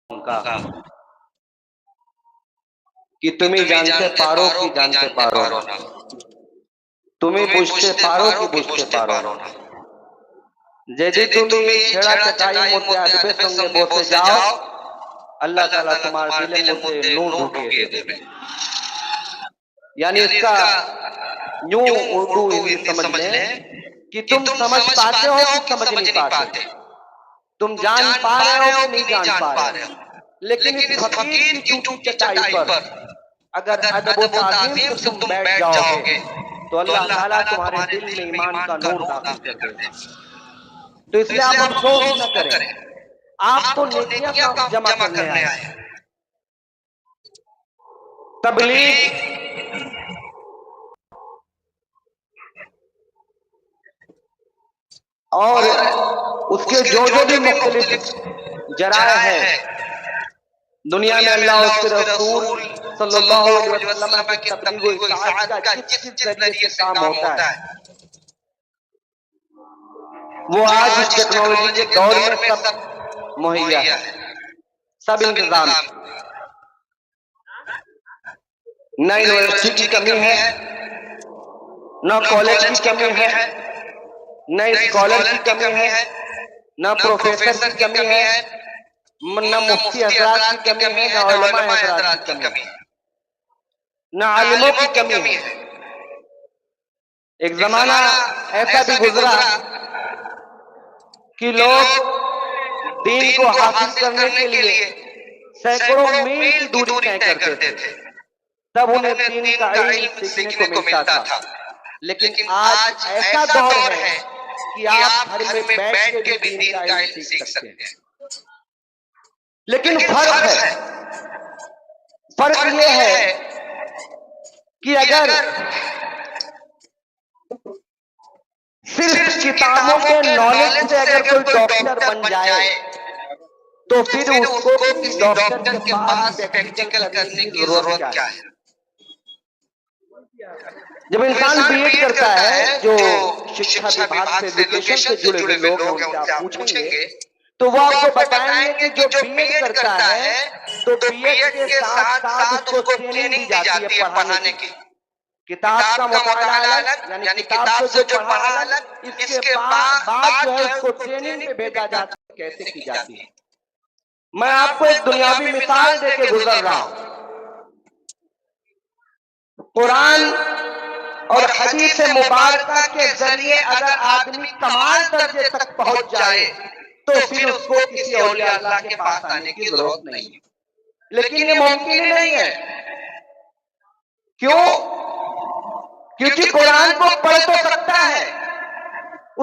کا کہ تمہیں جانتے پارو کی جانتے پارو نا، تمہیں بوجھتے پارو کی بوجھتے پارو نا، جیدی تمہیں چھڑا چٹائی موتے ادبے سنگے بوسے جاؤ، اللہ تعالیٰ تمہارے دل موتے نور ڈھوکے دے دے۔ یعنی اس کا یوں اردو ہندی سمجھ لیں کہ تم سمجھ پاتے ہو کہ سمجھ نہیں پاتے، تم جان پا رہے ہو کہ نہیں جان پا رہے ہو، لیکن اس فقیر کی ٹوٹی چٹائی پر اگر ادب و تعظیم سے تم بیٹھ جاؤ گے تو اللہ تعالیٰ تمہارے دل میں ایمان کا نور داخل کر دے گا۔ تو اس لیے آپ افسوس نہ کریں، آپ تو نیکیاں کا جمع کرنے آئے ہیں۔ تبلیغ اور اس کے جو بھی مختلف ذرائع ہیں دنیا میں، اللہ اس کے رسول صلی اللہ علیہ وسلم کی تبلیغ و اشاعت کا جس ذریعے سے کام ہوتا ہے وہ آج اس ٹیکنالوجی کے دور میں سب مہیا ہے، سب انتظام۔ نہ یونیورسٹی کی کمی ہے، نہ کالج کی کمی ہے، نہ اسکالر کی کمی ہے، نہ پروفیسر کی کمی ہے، نہ مفتی حضرات کی کمی ہے، نہ علماء حضرات کی کمی ہے، نہ عالموں کی کمی ہے۔ ایک زمانہ ایسا بھی گزرا کہ لوگ دین کو حاصل کرنے کے لیے سینکڑوں میل کی دوری طے کرتے تھے، تب انہیں دین کا علم سیکھنے کو ملتا تھا۔ لیکن آج ایسا دور ہے کہ آپ گھر میں بیٹھ کے بھی دین کا علم سیکھ سکتے ہیں۔ لیکن فرق یہ ہے کہ اگر صرف کتابوں کے نالج سے اگر کوئی ڈاکٹر بن جائے تو پھر اس کو کسی ڈاکٹر کے پاس پریکٹیکل کرنے کی ضرورت کیا ہے؟ جب انسان بی ایڈ کرتا ہے، جو شکشا وبھاگ سے ایڈوکیشن سے جڑے ہوئے لوگ ہیں ان سے آپ پوچھیں گے تو وہ آپ کو بتائیں گے کہ جو بی ایڈ کرتا ہے تو بی ایڈ کے ساتھ ساتھ اس کو ٹریننگ دی جاتی ہے پڑھانے کی۔ کتاب کا مطالعہ الگ، یعنی کتاب سے جو پڑھا الگ، اس کے بعد جو ہے اس کو ٹریننگ پہ بھیجا جاتا ہے کیسے کی جاتی ہے۔ میں آپ کو ایک دنیاوی مثال دے کے گزر رہا ہوں۔ قرآن اور حدیث مبارکہ کے ذریعے اگر آدمی کمال درجے تک پہنچ جائے تو پھر اس کو کسی اولیاء اللہ کے پاس آنے کی ضرورت نہیں ہے۔ لیکن یہ ممکن ہی نہیں ہے۔ کیوں؟ کیونکہ قرآن کو پڑھ تو سکتا ہے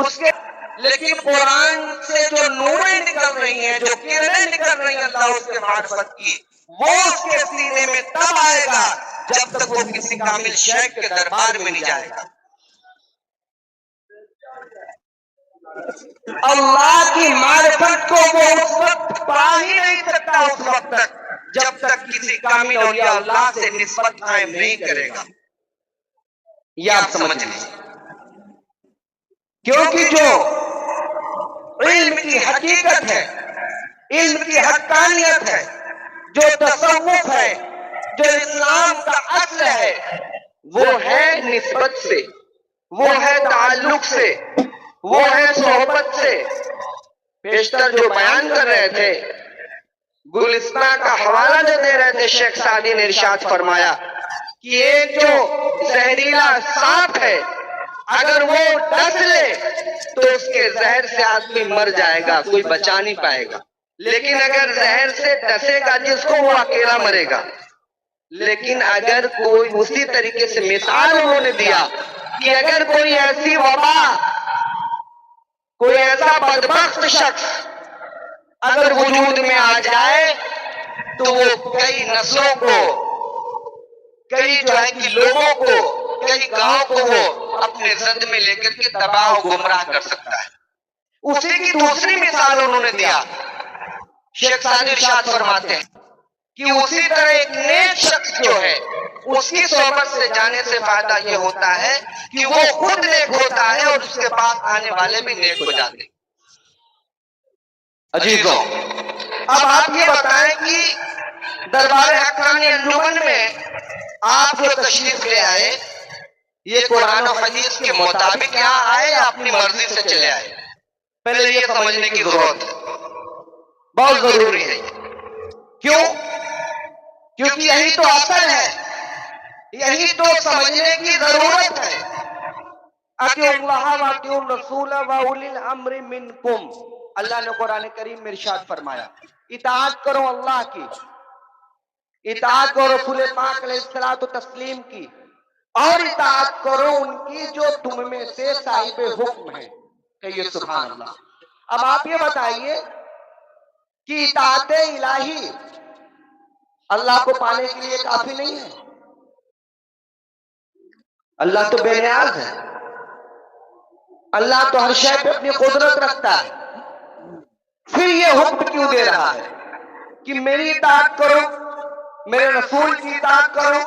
اس کے، لیکن قرآن سے جو نوریں نکل رہی ہیں، جو کرنیں نکل رہی ہیں اللہ اس کے معرفت کی، وہ اس کے سینے میں تب آئے گا جب تک وہ کسی کامل شیخ کے دربار میں نہیں جائے گا۔ اللہ کی معرفت کو وہ اس وقت پا ہی نہیں سکتا اس وقت تک جب تک کسی کامل اولیاء اللہ سے نسبت قائم نہیں کرے گا۔ یہ آپ سمجھ لیجیے، کیونکہ جو علم کی حقیقت ہے، علم کی حقانیت ہے، جو تصوف ہے، جو اسلام کا اصل ہے، وہ ہے نسبت سے، وہ ہے تعلق سے، وہ ہے صحبت سے۔ پیشتر جو بیان کر رہے تھے، گلستہ کا حوالہ جو دے رہے تھے، شیخ سعدی نے ارشاد فرمایا کہ ایک جو زہریلا سانپ ہے اگر وہ ڈس لے تو اس کے زہر سے آدمی مر جائے گا، کوئی بچا نہیں پائے گا، لیکن اگر زہر سے ڈسے گا جس کو وہ اکیلا مرے گا۔ لیکن اگر کوئی اسی طریقے سے مثال انہوں نے دیا کہ اگر کوئی ایسی وبا، کوئی ایسا بدبخت شخص اگر وجود میں آ جائے تو وہ کئی نسلوں کو، کئی جو ہے کہ لوگوں کو، کئی گاؤں کو وہ اپنے زد میں لے کر کے تباہ و گمراہ کر سکتا ہے۔ اسی کی دوسری مثال انہوں نے دیا، شیخ سعدی ارشاد فرماتے ہیں کہ اسی طرح ایک نیک شخص جو ہے اس کی صحبت سے جانے سے فائدہ یہ ہوتا ہے کہ وہ خود نیک ہوتا ہے اور اس کے پاس آنے والے بھی نیک ہو جاتے ہیں۔ عزیزوں، اب آپ یہ بتائیں کہ دربار حقانی انجمن میں آپ جو تشریف لے آئے یہ قرآن و حدیث کے مطابق یہاں آئے یا اپنی مرضی سے چلے آئے؟ پہلے یہ سمجھنے کی ضرورت ہے، بہت ضروری ہے۔ کیوں؟ کیونکہ یہی تو اصل ہے، یہی تو سمجھنے کی ضرورت ہے۔ اطیعوا اللہ واطیعوا الرسول واولی الامر منکم، اللہ نے قرآن کریم میں ارشاد فرمایا اطاعت کرو اللہ کی، اطاعت کرو رسول پاک علیہ الصلوۃ والتسلیم کی، اور اطاعت کرو ان کی جو تم میں سے صاحب حکم ہے۔ کہیے سبحان اللہ۔ اب آپ یہ بتائیے کہ اطاعت الہی اللہ کو پانے کے لیے کافی نہیں ہے؟ اللہ تو بے نیاز ہے، اللہ تو ہر شے پہ اپنی قدرت رکھتا ہے، پھر یہ حکم کیوں دے رہا ہے کہ میری اطاعت کرو، میرے رسول کی اطاعت کرو،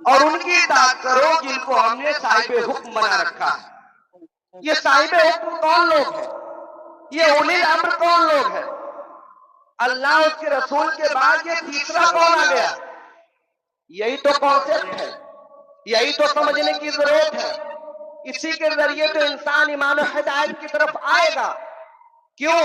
اور ان کی اطاعت کرو جن کو ہم نے صاحب حکم بنا رکھا ہے؟ یہ صاحب حکم کون لوگ ہیں؟ یہ اولی الامر کون لوگ ہیں؟ اللہ اس کے رسول کے بعد یہ تیسرا کون آ گیا؟ یہی تو کانسیپٹ ہے، یہی تو سمجھنے کی ضرورت ہے۔ اسی کے ذریعے تو انسان ایمان و ہدایت کی طرف آئے گا۔ کیوں؟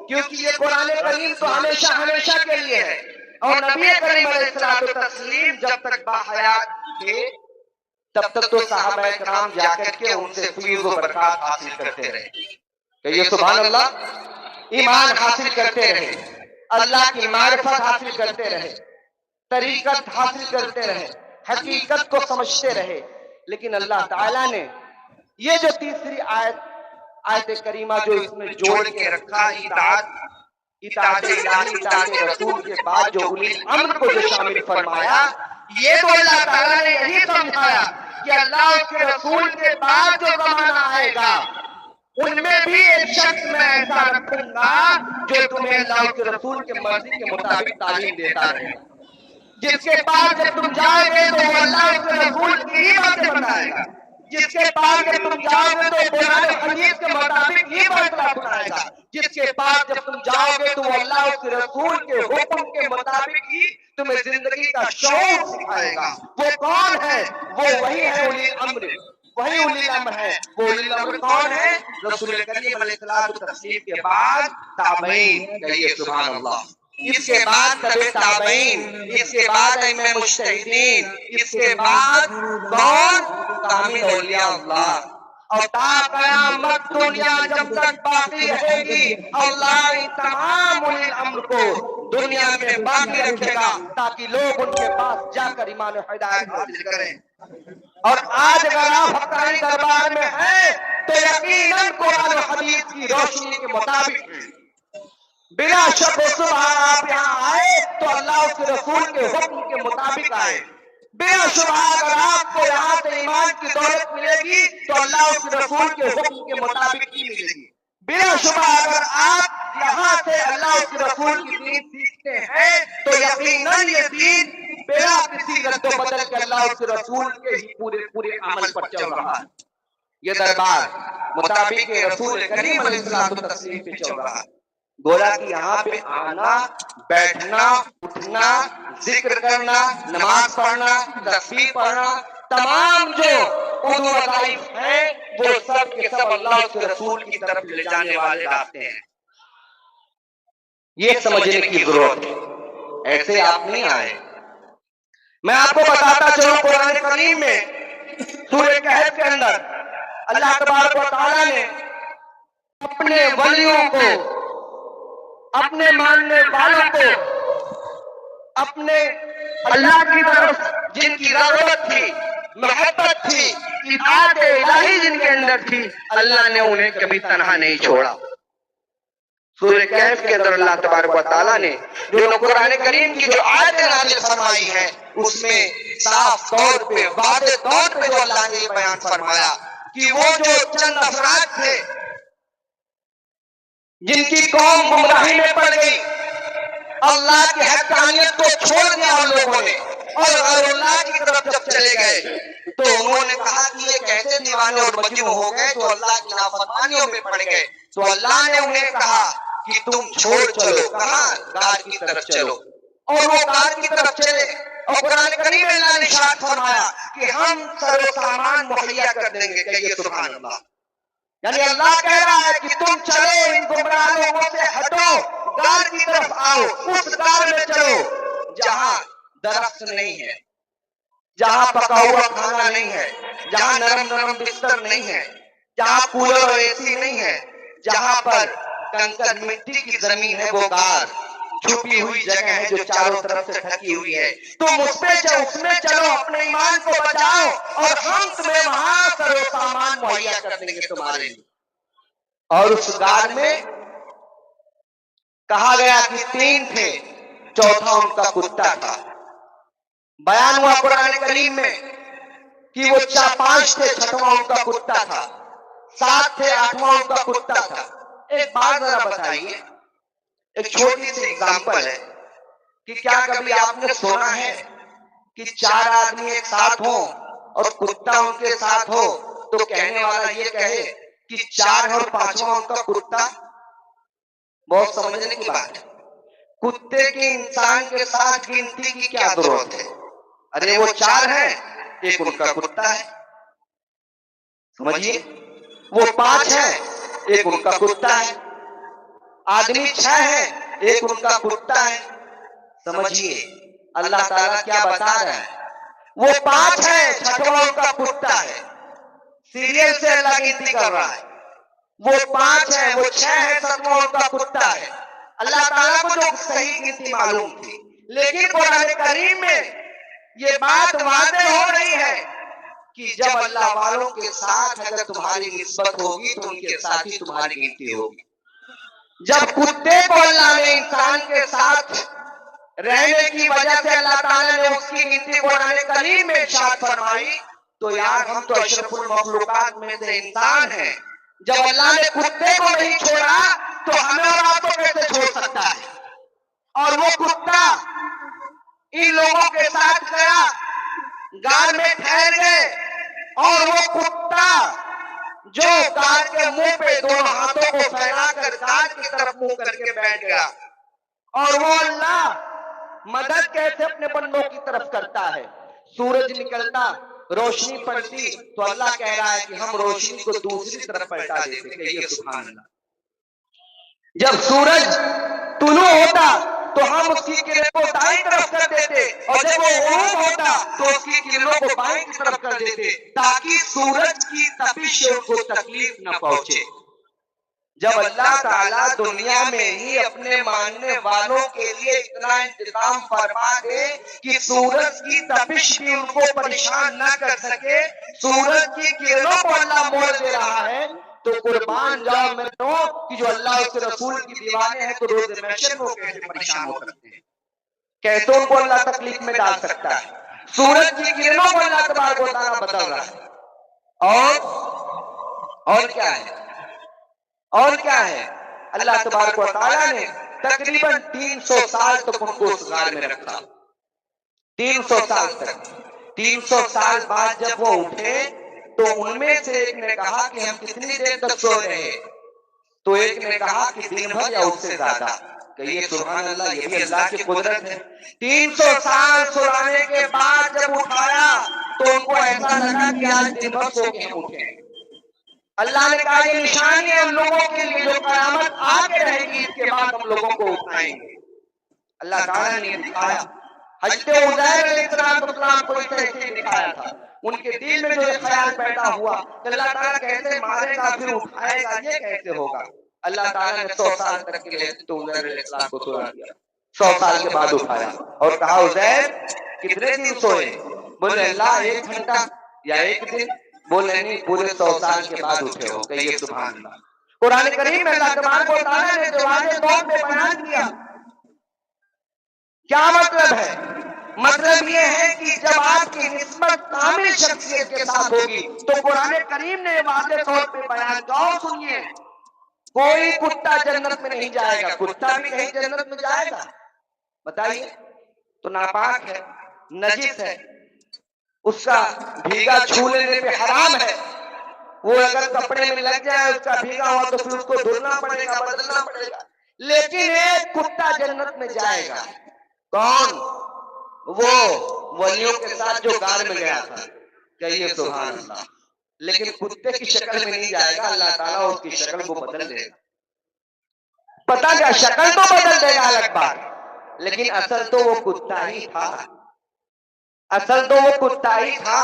کیونکہ یہ قرآن کریم تو ہمیشہ ہمیشہ کے لیے ہے، اور نبی کریم علیہ الصلوۃ والتسلیم جب تک باحیات تھے تب تک تو صحابہ کرام جا کر کے ان سے فیض و برکات حاصل کرتے رہے۔ کہیے سبحان اللہ۔ ایمان حاصل کرتے رہے، اللہ کی معرفت حاصل کرتے رہے، طریقت حاصل کرتے رہے، حقیقت کو سمجھتے رہے۔ لیکن اللہ تعالیٰ نے یہ جو تیسری آیت کریمہ جو اس میں جوڑ کے رکھا، اطاعت الہی اطاعت رسول کے بعد جو اولی الامر کو جو شامل فرمایا، یہ تو اللہ تعالیٰ نے یہی سمجھایا کہ اللہ اس کے رسول کے بعد جو زمانہ آئے گا ان میں بھی ایک شخص میں ایسا رکھوں گا جو تمہیں اللہ اس کے رسول کے مرضی کے مطابق تعلیم دیتا رہے گا، جس کے پاس جب تم جاؤ گے تو وہ اللہ اس کے رسول کی ہی باتیں بتائے گا، جس کے پاس جب تم جاؤ گے تو قرآن حدیث کے مطابق ہی فیصلہ سنائے گا، جس کے پاس جب تم جاؤ گے تو وہ اللہ اس کے رسول کے حکم کے مطابق ہی تمہیں زندگی کا شعور سکھائے گا۔ وہ کون ہے؟ وہ وہی ہے اولی الامر، وہی اولی الامر ہے۔ وہ اولی الامر کون ہے؟ رسول کریم علیہ الصلوۃ والتسلیم کے بعد تابعین۔ کہیے سبحان اللہ۔ اس کے بعد تبع تابعین، اس کے بعد ائمہ مجتہدین، اس کے بعد کون؟ کامل اولیاء اللہ۔ اور تا قیامت دنیا جب تک باقی رہے گی اللہ ان تمام اولی الامر کو دنیا میں باقی رکھے گا تاکہ لوگ ان کے پاس جا کر ایمان و ہدایت حاصل کریں۔ اور آج اگر آپ حقانی دربار میں ہیں تو یقیناً قرآن و حدیث کی روشنی کے مطابق ہیں، بلا شک و شبہ آپ یہاں آئے تو اللہ اس کے رسول کے حکم کے مطابق آئے۔ بلا شبہ اگر آپ کو یہاں سے ایمان کی دولت ملے گی تو اللہ اس کے رسول کے حکم کے مطابق ہی ملے گی۔ بلا شبہ اگر آپ یہاں سے اللہ اس کے رسول کی دین سیکھتے ہیں تو یقیناً یہ دین بلا کسی رد و بدل کے اللہ اس کے رسول کے ہی پورے عمل پر چل رہا ہے۔ یہ دربار مطابق رسول کریم علیہ الصلوۃ والتسلیم پہ چل رہا ہے۔ گویا کہ یہاں پہ آنا، بیٹھنا، اٹھنا، ذکر کرنا، نماز پڑھنا، تسبیح پڑھنا، تمام جو اردو وظائف ہیں وہ سب کے سب اللہ کے رسول کی طرف لے جانے والے راستے ہیں۔ یہ سمجھنے کی ضرورت ہے، ایسے آپ نہیں آئے۔ میں آپ کو بتاتا چلوں قرآن کریم میں سورہ کہف کے اندر اللہ تبارک و تعالیٰ نے اپنے ولیوں کو، اپنے ماننے والوں کو، اپنے اللہ کی طرف جن کی رغبت تھی، محبت تھی، اطاعت الہی جن کے اندر تھی، اللہ نے انہیں کبھی تنہا نہیں چھوڑا۔ سورہ کہف کے اندر اللہ تبارک و تعالیٰ نے جو قرآن کریم کی جو آیتیں نازل فرمائی ہیں اس میں صاف طور پہ، واضح طور پہ جو اللہ نے بیان فرمایا کہ وہ جو چند افراد تھے جن کی قوم گمراہی میں پڑ گئی، اللہ کی حقانیت کو چھوڑ دیا ان لوگوں نے اور غیر اللہ کی طرف جب چلے گئے تو انہوں نے کہا کہ یہ کیسے دیوانے اور مجنون ہو گئے جو اللہ کی نافرمانیوں میں پڑ گئے۔ تو اللہ نے انہیں کہا کہ تم چھوڑ چلو، کہاں؟ غار کی طرف چلو، اور وہ غار کی طرف چلے، اور قرآن کریم میں اللہ نے ارشاد فرمایا کہ ہم سر و سامان مہیا کر دیں گے. کہیے سبحان اللہ. یعنی اللہ کہہ رہا ہے کہ تم چلو، ان گمراہ لوگوں سے ہٹو، غار کی طرف آؤ، اس غار میں چلو جہاں درخت نہیں ہے، جہاں پکا ہوا کھانا نہیں ہے، جہاں نرم نرم بستر نہیں ہے، جہاں کولر اور اے سی نہیں ہے، جہاں پر کنکر مٹی کی زمین ہے، وہ غار چھپی ہوئی جگہ ہے جو چاروں طرف سے ڈھکی ہوئی ہے. تم اس میں چلو، اپنے ایمان کو بچاؤ، اور ہم تمہیں وہاں سر و سامان مہیا کر دیں گے تمہارے لیے. اور اس غار میں کہا گیا کہ 3 تھے، چوتھا ان کا کتا تھا. بیان ہوا قرآن کریم میں کہ وہ 5 تھے، چھٹواں ان کا کتا تھا. 7 تھے، 8واں ان کا کتا تھا. ایک بات ذرا بتائیے، ایک چھوٹی سی اگزامپل ہے کہ کیا کبھی آپ نے سنا ہے کہ 4 آدمی ایک ساتھ ہوں اور کتا ان کے ساتھ ہو تو کہنے والا یہ کہے کہ 4 اور 5واں ان کا کتا؟ بہت سمجھنے کی بات ہے. کتے کی انسان کے ساتھ گنتی کی کیا ضرورت ہے؟ ارے وہ 4 ہیں، ایک ان کا کتا ہے. سمجھیے، وہ 5 ہیں، ایک ان کا کتا ہے. آدمی 6 ہیں، ایک ان کا کتا ہے. سمجھیے اللہ تعالیٰ کیا بتا رہا ہے. وہ 5 ہیں، چھٹواں ان کا کتا ہے. سیریل سے اللہ گنتی کر رہا ہے. وہ 5 ہیں، وہ 6 ہیں، 7واں ان کا کتا ہے. اللہ تعالیٰ کو جو صحیح گنتی معلوم تھی، لیکن قرآن کریم میں یہ بات واضح ہو رہی ہے کہ جب اللہ والوں کے ساتھ اگر تمہاری نسبت ہوگی تو ان کے ساتھ ہی تمہاری گنتی ہوگی. جب کتے کو اللہ نے انسان کے ساتھ رہنے کی وجہ سے اللہ تعالیٰ نے اس کی گنتی قرآن کریم میں ارشاد فرمائی، تو یار ہم تو اشرف المخلوقات میں سے انسان ہیں. جب اللہ نے کتے کو نہیں چھوڑا تو ہمیں اور آپ کو کیسے چھوڑ سکتا ہے؟ اور وہ کتا ان لوگوں کے ساتھ گیا، غار میں ٹھہر گئے، اور وہ کتا جو غار کے منہ پہ دونوں ہاتھوں کو پھیلا کر غار کی طرف منہ کر کے بیٹھ گیا. اور وہ اللہ مدد کیسے اپنے بندوں کی طرف کرتا ہے. سورج نکلتا، روشنی پڑتی تو اللہ کہہ رہا ہے کہ ہم روشنی کو دوسری طرف پلٹا دیتے. کہیے سبحان اللہ. جب سورج طلوع ہوتا تو ہم اس کی کرنوں کو دائیں طرف کر دیتے، اور جب وہ غروب ہوتا تو اس کی کرنوں کو بائیں کی طرف کر دیتے، تاکہ سورج کی تپش سے ان کو تکلیف نہ پہنچے. جب اللہ تعالیٰ دنیا میں ہی اپنے ماننے والوں کے لیے اتنا انتظام فرما دے کہ سورج کی تپش بھی ان کو پریشان نہ کر سکے، سورج کی کرنوں کو اللہ موڑ دے رہا ہے، تو قربان جاؤ میرو کہ جو اللہ اس رسول کی دیوانے ہیں تو روز محشر میں وہ کیسے پریشان ہو سکتے ہیں، کیسے ان کو اللہ تکلیف میں ڈال سکتا ہے. سورج کی کرنوں کو اللہ تبارک و تعالیٰ بدل رہا ہے. اور کیا ہے، اور کیا ہے، اللہ تبارک و تعالیٰ نے تقریباً 300 سال تک ان کو اس غار میں رکھا. 300 سال تک. 300 سال بعد جب وہ اٹھے تو ان میں سے ایک نے کہا کہ ہم کتنی دیر تک سو رہے، تو ایک نے کہا کہ دن بھر یا اس سے زیادہ. کہیے سبحان اللہ، یہ بھی اللہ کی قدرت ہے. 300 سال سلانے کے بعد جب اٹھایا تو ان کو ایسا لگا کہ آج دن بھر سو کے ہم اٹھے. اللہ نے کہا یہ نشانی ہے ان لوگوں کے لیے جو قیامت آ کے رہے گی، اس کے بعد ہم لوگوں کو اٹھائیں گے. اللہ تعالیٰ نے یہ دکھایا. حضرت عزیر علیہ السلام کو اس طرح سے دکھایا تھا. ان کے دل میں جو یہ خیال پیدا ہوا کہ اللہ تعالیٰ کیسے مارے گا پھر اٹھائے گا، یہ کیسے ہوگا. اللہ تعالیٰ نے 100 سال تک کے لیے حضرت عزیر علیہ السلام کو سلا دیا. 100 سال کے بعد اٹھایا اور کہا عزیر کتنے دن سوئے؟ بولے اللہ 1 گھنٹہ یا 1 دن. بولے نہیں، پورے 100 سال کے بعد اٹھے ہو. کہیے سبحان اللہ. قرآن کریم میں اللہ تبارک و تعالیٰ نے واضح طور پہ بیان کیا. کیا مطلب ہے؟ مطلب یہ ہے کہ جب آپ کی نسبت کامل شخصیت کے ساتھ ہوگی تو قرآن کریم نے واضح طور پہ بیان کیا. اور سنیے، کوئی کتا جنت میں نہیں جائے گا. کتا بھی کہیں جنت میں جائے گا؟ بتائیے. تو ناپاک ہے، نجس ہے، اس کا بھیگا چھو لینے پہ حرام ہے. وہ اگر کپڑے میں لگ جائے اس کا بھیگا ہوا تو پھر اس کو دھلنا پڑے گا، بدلنا پڑے گا. لیکن ایک کتا جنت میں جائے گا. کون؟ وہ ولیوں کے ساتھ جو غار میں گیا تھا. کہیے سبحان اللہ. لیکن کتے کی شکل میں نہیں جائے گا، اللہ تعالیٰ اس کی شکل کو بدل دے گا. پتا کیا، شکل تو بدل دے گا الگ بات، لیکن اصل تو وہ کتا ہی تھا. اصل تو وہ کتا ہی تھا.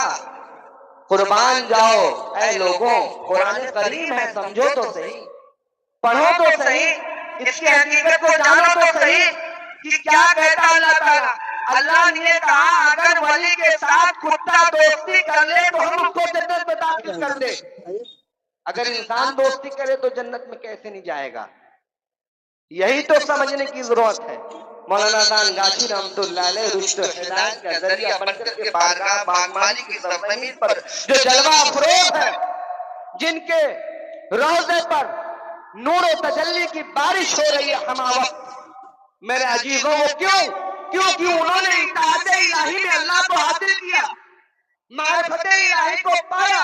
قربان جاؤ اے لوگوں، قرآن کریم ہے، سمجھو تو صحیح، پڑھو تو صحیح، اس کی حقیقت کو جانو تو صحیح کہ کیا کہتا اللہ تعالیٰ. اللہ نے یہ کہا اگر ولی کے ساتھ کتا دوستی کر لے تو ہم اس کو جنت میں داخل کر دیں. اگر انسان دوستی کرے تو جنت میں کیسے نہیں جائے گا؟ یہی تو سمجھنے کی ضرورت ہے. مولانا دان گاشی رحمت اللہ علیہ رشد و ہدایت کا ذریعہ بن کر کے بارگاہ باغمانی کی سرزمین پر جو جلوہ افروز ہے، جن کے روضے پر نور و تجلی کی بارش ہو رہی ہے ہمہ وقت، میرے عزیزوں وہ کیوں انہوں نے اطاعت الہی میں اللہ کو حاصل کیا، معرفت الہی کو پایا،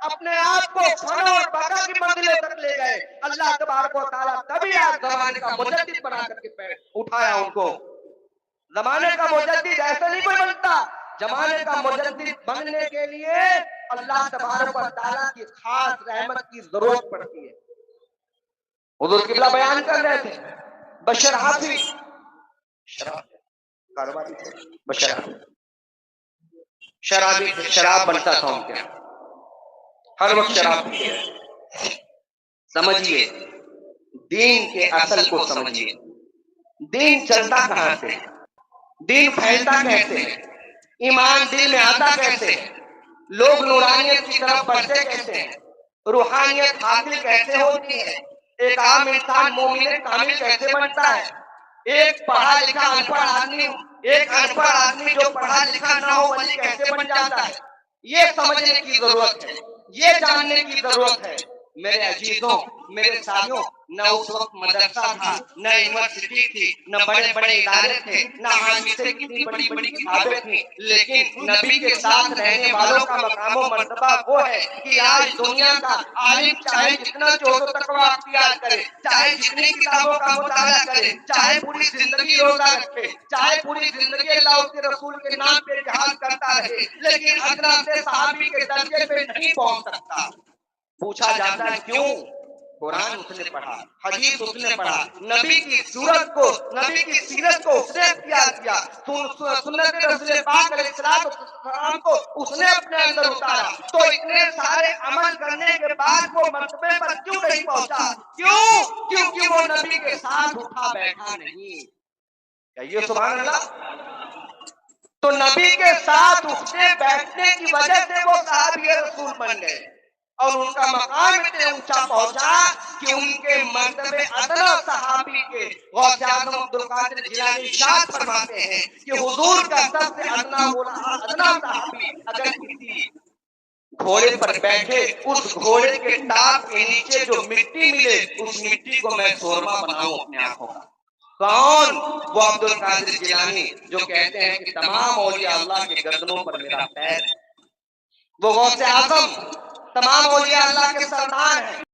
اپنے آپ کو فنا اور بقا کی منزلوں تک لے گئے. اللہ تبارک و تعالیٰ تبھی آج زمانے کا مجدد بنا کر کے اٹھایا ان کو. زمانے کا مجدد ایسے نہیں کوئی بنتا. زمانے کا مجدد بننے کے لیے اللہ تبارک و تعالیٰ کی خاص رحمت کی ضرورت پڑتی ہے. حضور قبلہ بیان کر رہے تھے، بشر حافظ کاروباری تھے، بشر شرابی تھے، شراب بنتا تھا ان کے یہاں، ہر وقت شراب پیتے. سمجھیے دین کے اصل کو سمجھیے. دین چلتا کہاں سے، دین پھیلتا کیسے ہے، ایمان دل میں آتا کیسے ہے، لوگ نورانیت کی طرف بڑھتے کیسے ہیں، روحانیت حاصل کیسے ہوتی ہے، ایک عام انسان مومن کامل کیسے بنتا ہے، ایک پڑھا لکھا ان پڑھ آدمی، ایک ان پڑھ آدمی جو پڑھا لکھا نہ ہو ولی کیسے بن جاتا ہے، یہ سمجھنے کی ضرورت ہے، یہ جاننے کی ضرورت ہے. میرے عزیزوں، میرے ساتھیوں، نہ اس وقت مدرسہ تھا، نہ یونیورسٹی تھی، نہ بڑے بڑے ادارے تھے، نہ عالمی سے کتنی بڑی بڑی کتابیں تھیں، لیکن نبی کے ساتھ رہنے والوں کا مقام و مرتبہ وہ ہے کہ آج دنیا کا عالم چاہے جتنا جوش و تقویٰ اختیار کرے، چاہے جتنی کتابوں کا مطالعہ کرے، چاہے پوری زندگی روزہ رکھے، چاہے پوری زندگی اللہ اس کے رسول کے نام پہ جہاد کرتا رہے، لیکن ادنا سے صحابی کے درجے پہ نہیں پہنچ سکتا. پوچھا جاتا ہے کیوں؟ قرآن اس نے پڑھا، حدیث اس نے پڑھا، نبی کی صورت کو، نبی کی سیرت کو اس نے اختیار کیا، سنت رسول پاک علیہ السلام کو اس نے اپنے اندر اتارا. تو اتنے سارے عمل کرنے کے بعد وہ مرتبے پر کیوں نہیں پہنچا؟ کیوں؟ کیونکہ وہ نبی کے ساتھ اٹھا بیٹھا نہیں. کہیے سبحان اللہ. تو نبی کے ساتھ اٹھنے بیٹھنے کی وجہ سے وہ صحابی رسول بن گئے اور ان کا مقام اتنے اونچا پہنچا کہ ان کے مرتبے ادنا صحابی کے غوث اعظم عبد القادر جیلانی ارشاد فرماتے ہیں کہ حضور کا سب سے ادنا صحابی اگر کسی گھوڑے پر بیٹھے، اس گھوڑے کے ٹانگ کے نیچے جو مٹی ملے اس مٹی کو میں سورما بناؤں اپنے آنکھوں کا. کون؟ وہ عبد القادر جیلانی جو کہتے ہیں کہ تمام اولیاء اللہ کے گردنوں پر میرا پیر ہے. وہ غوث اعظم تمام اولیاء اللہ کے سردار ہیں.